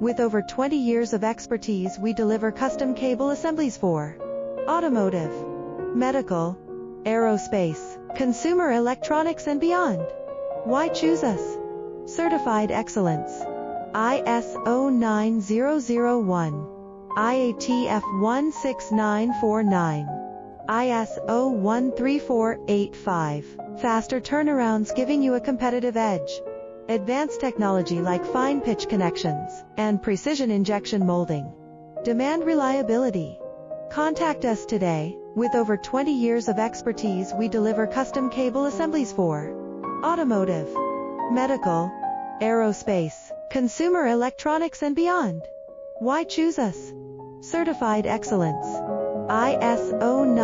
With over 20 years of expertise, we deliver custom cable assemblies for automotive, medical, aerospace, consumer electronics and beyond. Why choose us? Certified excellence. ISO 9001, IATF 16949, ISO 13485. Faster turnarounds giving you a competitive edge. Advanced technology like fine pitch connections and precision injection molding. Demand reliability. Contact us today. With over 20 years of expertise, we deliver custom cable assemblies for automotive, medical, aerospace, consumer electronics and beyond. Why choose us? Certified excellence. ISO 9